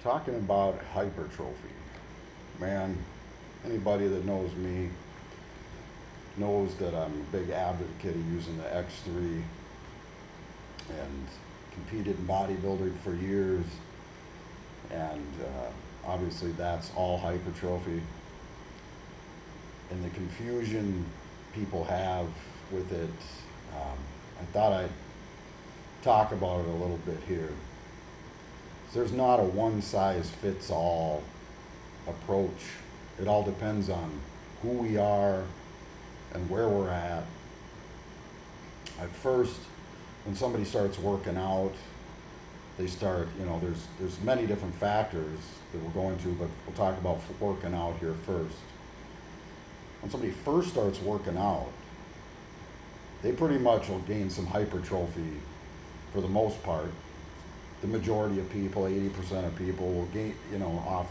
Talking about hypertrophy, man, anybody that knows me knows that I'm a big advocate of using the X3 and competed in bodybuilding for years. And obviously, that's all hypertrophy. And the confusion people have with it, I thought I'd talk about it a little bit here. There's not a one size fits all approach. It all depends on who we are and where we're at. At first, when somebody starts working out, they start, there's many different factors that we're going to, but we'll talk about working out here first. When somebody first starts working out, they pretty much will gain some hypertrophy for the most part. The majority of people, 80% of people, will gain, off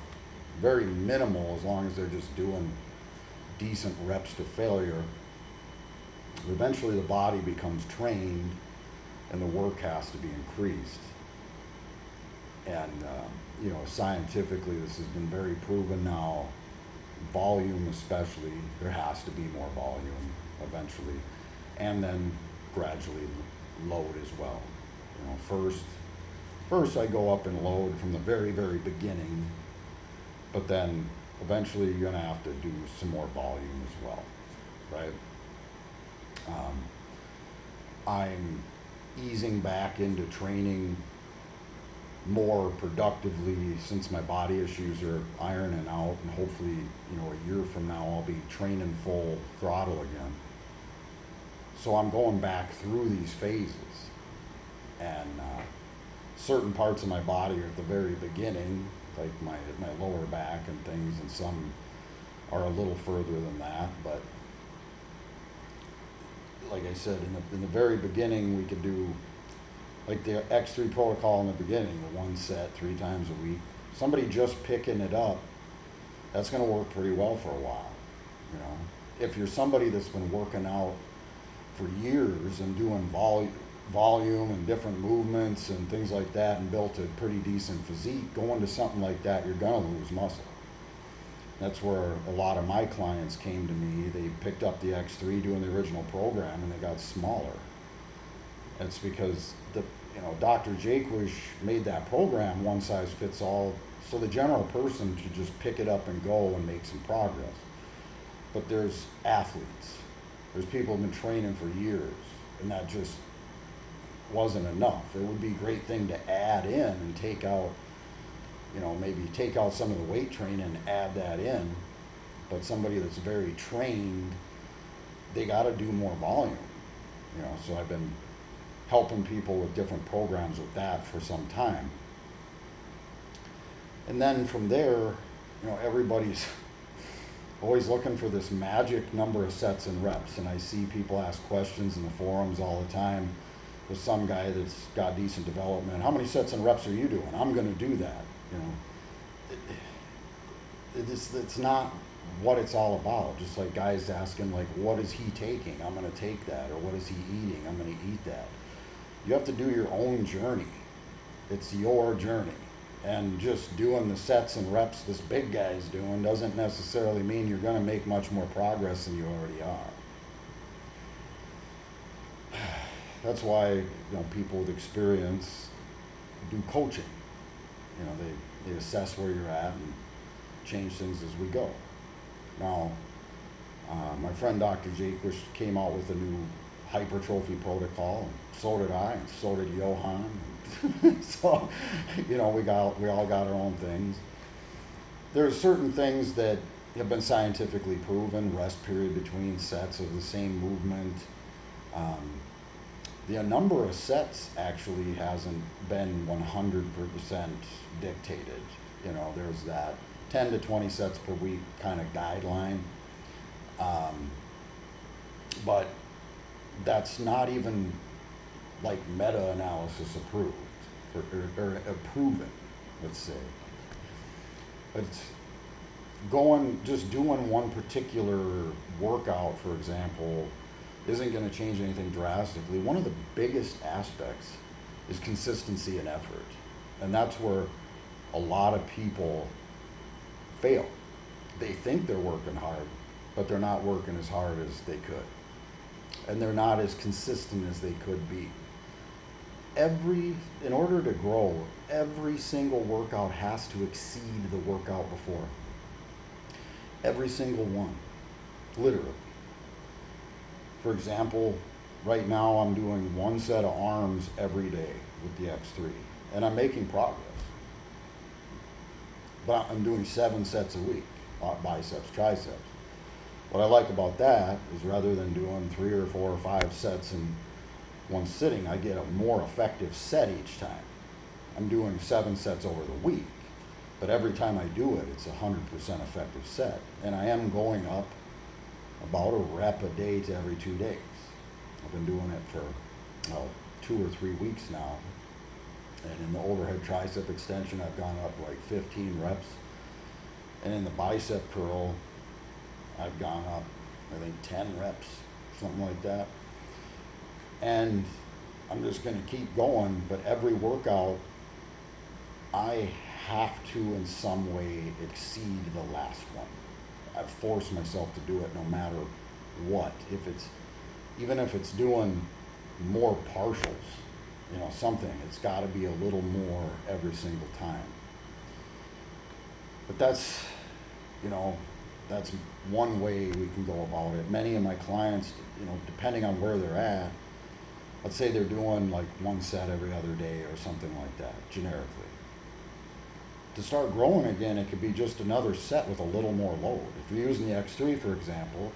very minimal as long as they're just doing decent reps to failure. Eventually, the body becomes trained and the work has to be increased. And, scientifically, this has been very proven now. Volume, especially, there has to be more volume eventually. And then gradually load as well. First I go up and load from the very, very beginning, but then eventually you're going to have to do some more volume as well, right? I'm easing back into training more productively since my body issues are ironing out, and hopefully, a year from now I'll be training full throttle again. So I'm going back through these phases, and certain parts of my body are at the very beginning, like my lower back and things, and some are a little further than that. But like I said, in the very beginning, we could do like the X3 protocol in the beginning, the one set 3 times a week. Somebody just picking it up, that's going to work pretty well for a while. If you're somebody that's been working out for years and doing volume and different movements and things like that and built a pretty decent physique, going to something like that, you're going to lose muscle. That's where a lot of my clients came to me. They picked up the X3 doing the original program and they got smaller. It's because Dr. Jaquish made that program one size fits all, so the general person should just pick it up and go and make some progress. But there's athletes. There's people who've been training for years, and that just wasn't enough. It would be a great thing to add in and take out, maybe take out some of the weight training and add that in. But somebody that's very trained, they got to do more volume. So I've been helping people with different programs with that for some time. And then from there, everybody's always looking for this magic number of sets and reps. And I see people ask questions in the forums all the time with some guy that's got decent development. How many sets and reps are you doing? I'm going to do that. It's not what it's all about. Just like guys asking, like, what is he taking? I'm going to take that. Or what is he eating? I'm going to eat that. You have to do your own journey. It's your journey. And just doing the sets and reps this big guy's doing doesn't necessarily mean you're going to make much more progress than you already are. That's why people with experience do coaching. They assess where you're at and change things as we go. Now, my friend Dr. Jaquish came out with a new hypertrophy protocol, and so did I, and so did Johan. So, we all got our own things. There's certain things that have been scientifically proven. Rest period between sets of the same movement. The number of sets actually hasn't been 100% dictated. There's that 10 to 20 sets per week kind of guideline. But that's not even like meta-analysis approved or proven, let's say. It's just doing one particular workout, for example, isn't going to change anything drastically. One of the biggest aspects is consistency and effort. And that's where a lot of people fail. They think they're working hard, but they're not working as hard as they could. And they're not as consistent as they could be. In order to grow, every single workout has to exceed the workout before. Every single one, literally. For example, right now I'm doing 1 set of arms every day with the X3, and I'm making progress. But I'm doing 7 sets a week, biceps, triceps. What I like about that is rather than doing 3 or 4 or 5 sets in one sitting, I get a more effective set each time. I'm doing 7 sets over the week, but every time I do it, it's 100% effective set. And I am going up about a rep a day to every 2 days. I've been doing it for 2 or 3 weeks now. And in the overhead tricep extension, I've gone up like 15 reps. And in the bicep curl, I've gone up, I think, 10 reps, something like that. And I'm just going to keep going, but every workout, I have to in some way exceed the last one. I've forced myself to do it no matter what. Even if it's doing more partials, something, it's got to be a little more every single time. But that's one way we can go about it. Many of my clients, depending on where they're at, let's say they're doing like 1 set every other day or something like that, generically. To start growing again, it could be just another set with a little more load. If you're using the X3, for example,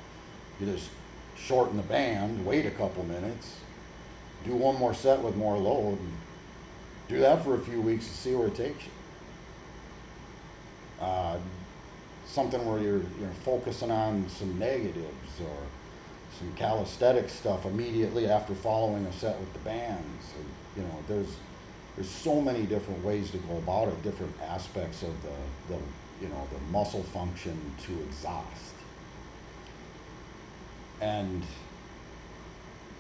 you just shorten the band, wait a couple minutes, do 1 more set with more load, and do that for a few weeks to see where it takes you. Something where you're focusing on some negatives or some calisthenic stuff immediately after following a set with the bands. There's so many different ways to go about it, different aspects of the muscle function to exhaust. And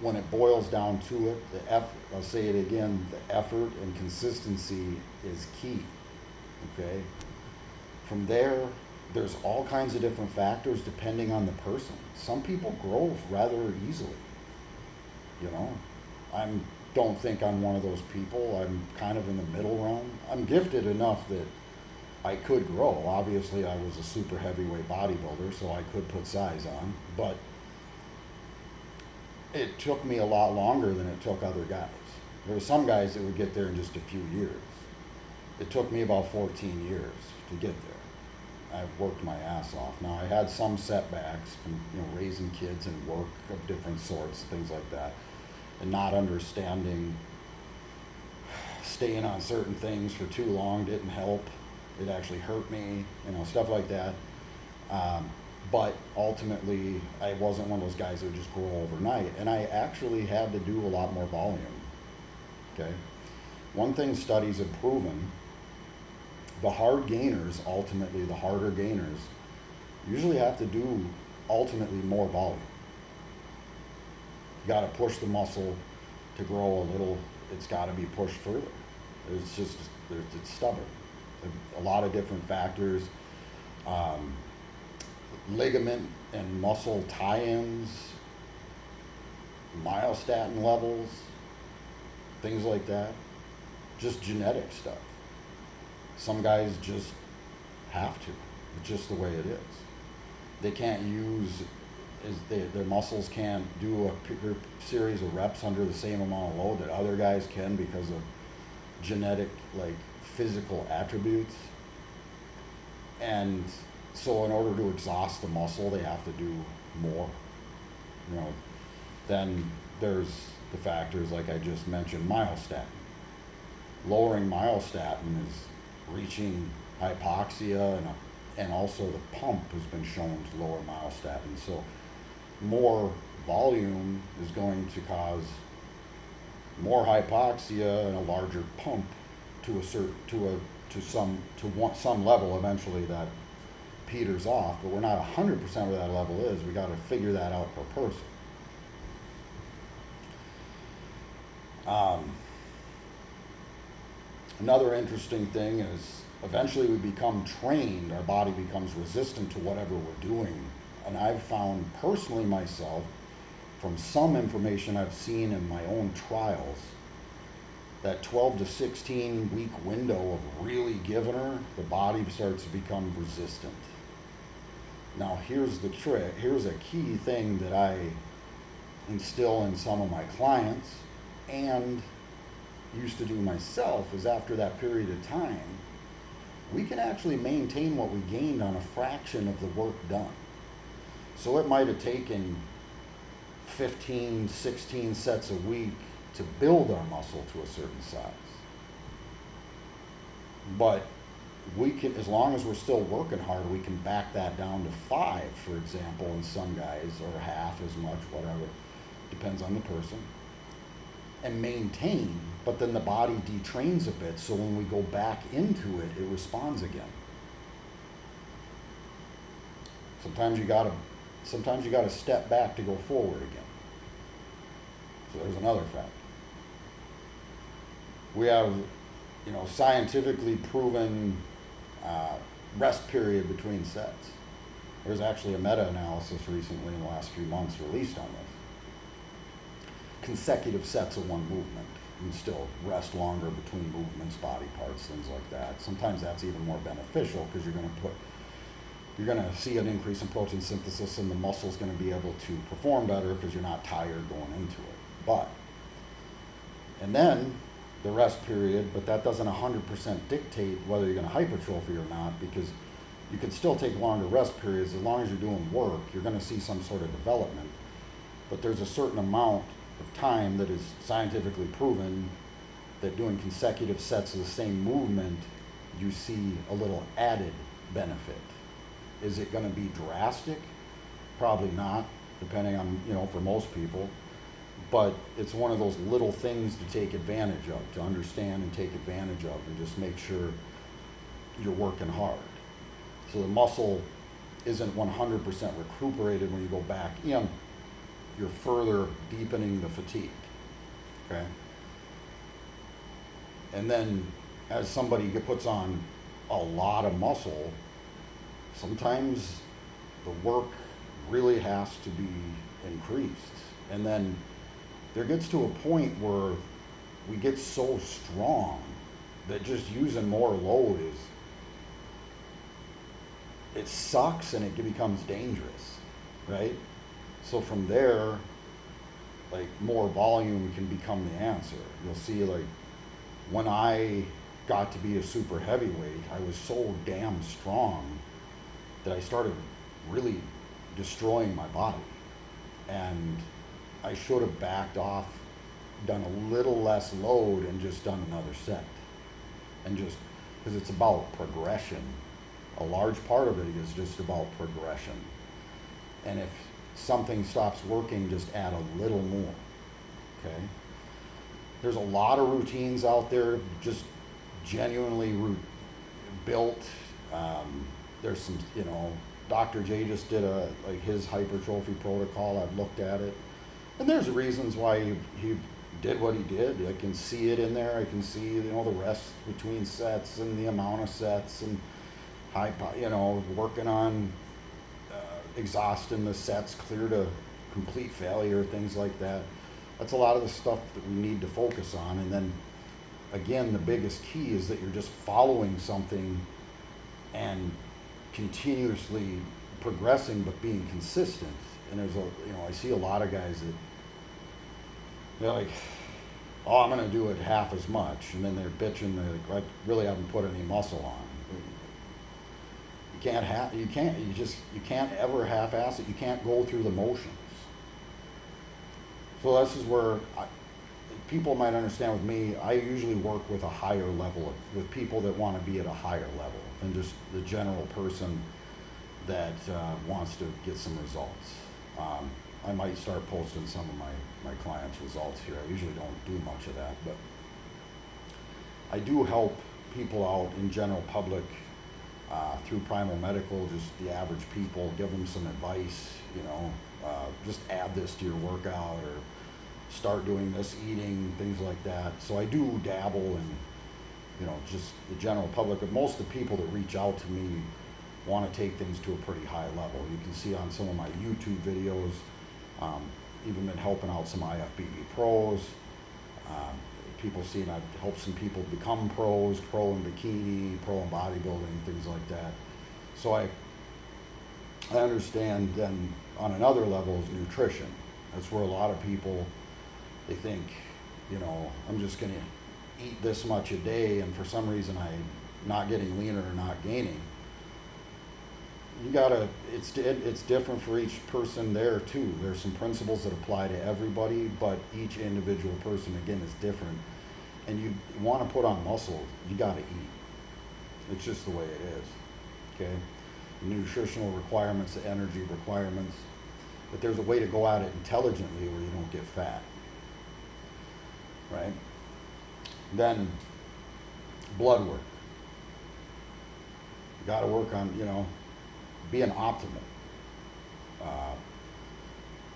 when it boils down to it, I'll say it again, the effort and consistency is key. Okay? From there's all kinds of different factors depending on the person. Some people grow rather easily. I don't think I'm one of those people. I'm kind of in the middle realm. I'm gifted enough that I could grow. Obviously, I was a super heavyweight bodybuilder, so I could put size on, but it took me a lot longer than it took other guys. There were some guys that would get there in just a few years. It took me about 14 years to get there. I worked my ass off. Now, I had some setbacks from raising kids and work of different sorts, things like that, and not understanding staying on certain things for too long didn't help. It actually hurt me, stuff like that. But ultimately, I wasn't one of those guys that would just grow overnight, and I actually had to do a lot more volume. Okay? One thing studies have proven, the hard gainers, ultimately the harder gainers, usually have to do ultimately more volume. You got to push the muscle to grow a little. It's got to be pushed further. It's stubborn. A lot of different factors, ligament and muscle tie-ins, myostatin levels, things like that. Just genetic stuff. Some guys just have to. It's just the way it is. They can't their muscles can't do a series of reps under the same amount of load that other guys can because of genetic, physical attributes. And so in order to exhaust the muscle, they have to do more. Then there's the factors like I just mentioned, myostatin. Lowering myostatin is reaching hypoxia, and also the pump has been shown to lower myostatin. So more volume is going to cause more hypoxia and a larger pump to some level eventually that peters off, but we're not 100% where that level is. We got to figure that out per person. Another interesting thing is eventually we become trained, our body becomes resistant to whatever we're doing. And I've found personally myself, from some information I've seen in my own trials, that 12 to 16 week window of really giving her, the body starts to become resistant. Now here's the trick, here's a key thing that I instill in some of my clients and used to do myself, is after that period of time, we can actually maintain what we gained on a fraction of the work done. So it might have taken 15, 16 sets a week to build our muscle to a certain size. But we can, as long as we're still working hard, we can back that down to 5, for example, in some guys, or half as much, whatever, depends on the person, and maintain, but then the body detrains a bit, so when we go back into it, it responds again. Sometimes you gotta step back to go forward again. So there's another fact. We have, scientifically proven rest period between sets. There's actually a meta-analysis recently in the last few months released on this. Consecutive sets of one movement. You can still rest longer between movements, body parts, things like that. Sometimes that's even more beneficial because you're going to see an increase in protein synthesis, and the muscle's going to be able to perform better because you're not tired going into it. And then the rest period, but that doesn't 100% dictate whether you're going to hypertrophy or not, because you can still take longer rest periods. As long as you're doing work, you're going to see some sort of development. But there's a certain amount of time that is scientifically proven that doing consecutive sets of the same movement, you see a little added benefit. Is it going to be drastic? Probably not, depending on, for most people. But it's one of those little things to take advantage of, to understand and take advantage of, and just make sure you're working hard. So the muscle isn't 100% recuperated when you go back in. You're further deepening the fatigue, okay? And then as somebody puts on a lot of muscle, sometimes the work really has to be increased. And then there gets to a point where we get so strong that just using more load it sucks, and it becomes dangerous, right? So from there, more volume can become the answer. You'll see, when I got to be a super heavyweight, I was so damn strong that I started really destroying my body. And I should have backed off, done a little less load, and just done another set. And just, because it's about progression. A large part of it is just about progression. And if something stops working, just add a little more, okay? There's a lot of routines out there, just genuinely built. There's some, Dr. J just did his hypertrophy protocol. I've looked at it. And there's reasons why he did what he did. I can see it in there. I can see, the rest between sets and the amount of sets, and working on exhausting the sets clear to complete failure, things like that. That's a lot of the stuff that we need to focus on. And then again, the biggest key is that you're just following something and continuously progressing, but being consistent. And there's I see a lot of guys that they're like, oh, I'm going to do it half as much, and then they're bitching. They're like, I really haven't put any muscle on. You can't ever half-ass it. You can't go through the motions. So this is where people might understand with me. I usually work with a higher level, with people that want to be at a higher level than just the general person that wants to get some results. I might start posting some of my clients' results here. I usually don't do much of that, but I do help people out in general public through Primal Medical, just the average people, give them some advice, just add this to your workout, or start doing this eating, things like that. So I do dabble just the general public, but most of the people that reach out to me want to take things to a pretty high level. You can see on some of my YouTube videos, even been helping out some IFBB pros. People seeing I've helped some people become pros, pro in bikini, pro in bodybuilding, things like that. So I understand then on another level is nutrition. That's where a lot of people, they think, I'm just going to eat this much a day, and for some reason I'm not getting leaner or not gaining. It's different for each person there too. There's some principles that apply to everybody, but each individual person, again, is different. And you want to put on muscle, you got to eat. It's just the way it is, okay? The nutritional requirements, the energy requirements, but there's a way to go at it intelligently where you don't get fat, right? Then blood work. You got to work on, being optimal.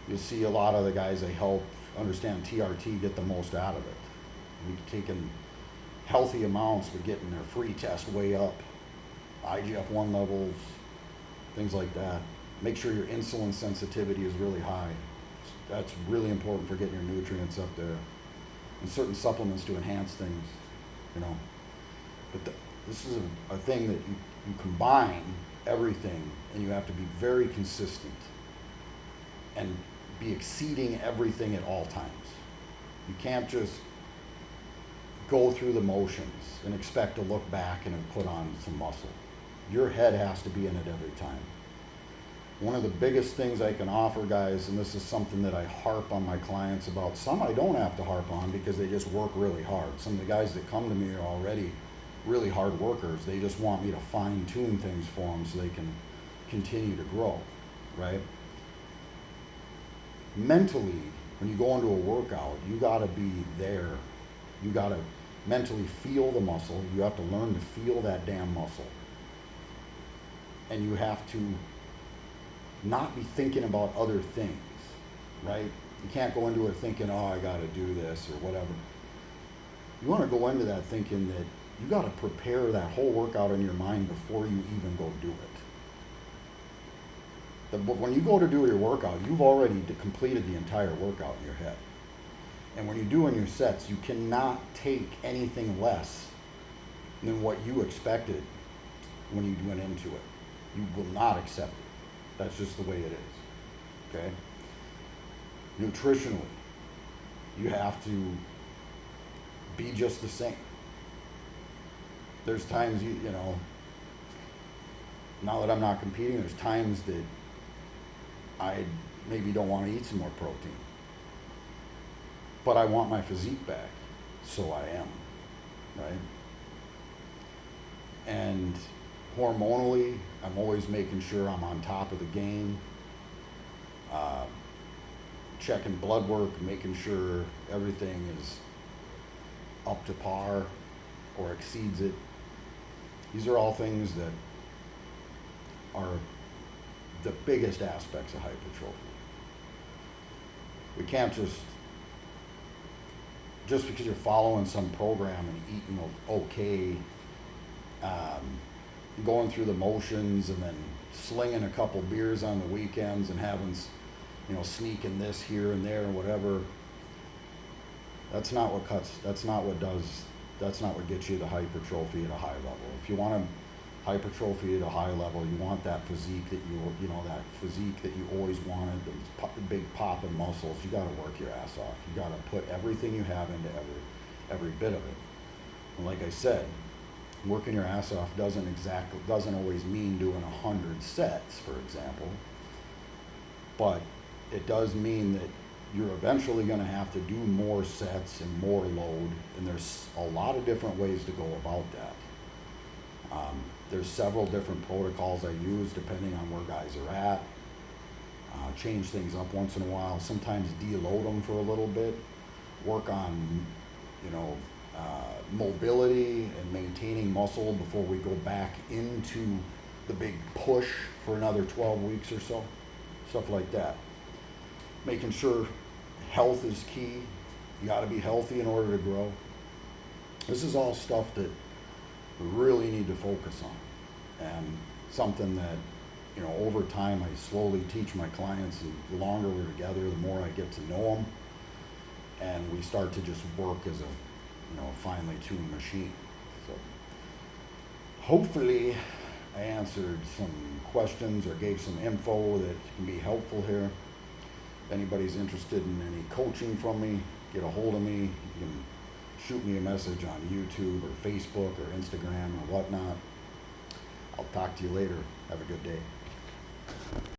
You'll see a lot of the guys I help understand TRT get the most out of it. We've taken healthy amounts, but getting their free test way up, IGF-1 levels, things like that. Make sure your insulin sensitivity is really high. That's really important for getting your nutrients up there. And certain supplements to enhance things, But this is a thing that you combine everything, and you have to be very consistent and be exceeding everything at all times. You can't just go through the motions and expect to look back and have put on some muscle. Your head has to be in it every time. One of the biggest things I can offer guys, and this is something that I harp on my clients about, some I don't have to harp on because they just work really hard. Some of the guys that come to me are already really hard workers. They just want me to fine tune things for them so they can continue to grow, right? Mentally, when you go into a workout, you got to be there. You got to mentally feel the muscle. You have to learn to feel that damn muscle. And you have to not be thinking about other things, right? You can't go into it thinking, I got to do this or whatever. You want to go into that thinking that you got to prepare that whole workout in your mind before you even go do it. But when you go to do your workout, you've already completed the entire workout in your head. And when you're doing your sets, you cannot take anything less than what you expected when you went into it. You will not accept it. That's just the way it is, okay? Nutritionally, you have to be just the same. There's times, now that I'm not competing, there's times that I maybe don't want to eat some more protein. But I want my physique back, so I am, right? And hormonally, I'm always making sure I'm on top of the game, checking blood work, making sure everything is up to par or exceeds it. These are all things that are the biggest aspects of hypertrophy. We can't just because you're following some program and eating okay, going through the motions and then slinging a couple beers on the weekends and having, sneaking this here and there or whatever. That's not what gets you the hypertrophy at a high level. If you want to hypertrophy at a high level, you want that physique that that physique that you always wanted, those big popping muscles. You got to work your ass off. You got to put everything you have into every bit of it. And like I said, working your ass off doesn't always mean doing 100 sets, for example, but it does mean that you're eventually going to have to do more sets and more load, and there's a lot of different ways to go about that. There's several different protocols I use depending on where guys are at. Change things up once in a while. Sometimes deload them for a little bit. Work on, mobility and maintaining muscle before we go back into the big push for another 12 weeks or so. Stuff like that. Making sure health is key. You got to be healthy in order to grow. This is all stuff that we really need to focus on. And something that, you know, over time I slowly teach my clients, and the longer we're together, the more I get to know them, and we start to just work as a, you know, finely tuned machine. So hopefully I answered some questions or gave some info that can be helpful here. If anybody's interested in any coaching from me, get a hold of me. You can shoot me a message on YouTube or Facebook or Instagram or whatnot. I'll talk to you later. Have a good day.